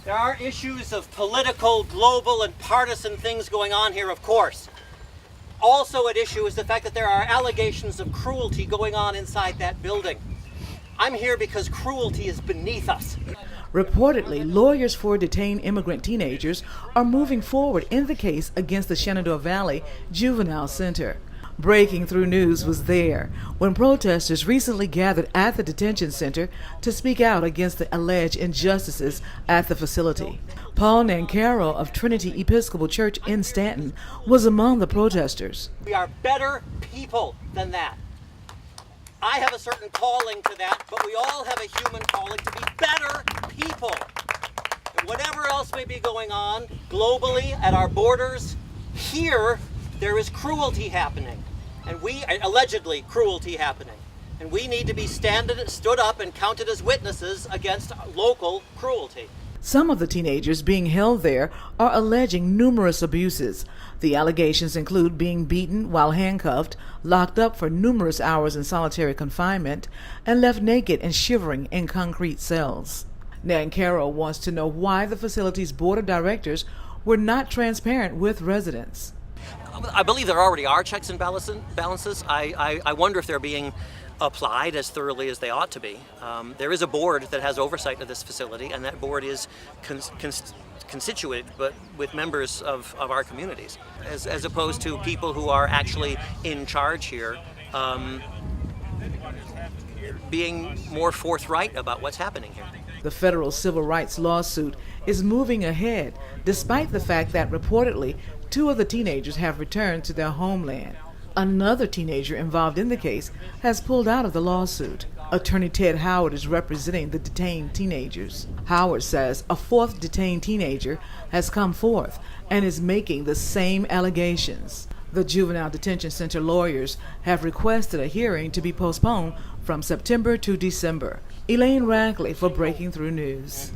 There are issues of political, global, and partisan things going on here, of course. Also at issue is the fact that there are allegations of cruelty going on inside that building. I'm here because cruelty is beneath us. Reportedly, lawyers for detained immigrant teenagers are moving forward in the case against the Shenandoah Valley Juvenile Center. Breaking Through News was there when protesters recently gathered at the detention center to speak out against the alleged injustices at the facility. Paul Nancaro of Trinity Episcopal Church in Stanton was among the protesters. We are better people than that. I have a certain calling to that, but we all have a human calling to be better people. And whatever else may be going on globally at our borders, here there is cruelty happening. And allegedly cruelty happening. And we need to be stood up and counted as witnesses against local cruelty. Some of the teenagers being held there are alleging numerous abuses. The allegations include being beaten while handcuffed, locked up for numerous hours in solitary confinement, and left naked and shivering in concrete cells. Nancaro wants to know why the facility's board of directors were not transparent with residents. I believe there already are checks and balances. I wonder if they're being applied as thoroughly as they ought to be. There is a board that has oversight of this facility, and that board is constituted but with members of our communities, as opposed to people who are actually in charge here being more forthright about what's happening here. The federal civil rights lawsuit is moving ahead, despite the fact that reportedly 2 of the teenagers have returned to their homeland. Another teenager involved in the case has pulled out of the lawsuit. Attorney Ted Howard is representing the detained teenagers. Howard says a 4th detained teenager has come forth and is making the same allegations. The Juvenile Detention Center lawyers have requested a hearing to be postponed from September to December. Elaine Rackley for Breaking Through News.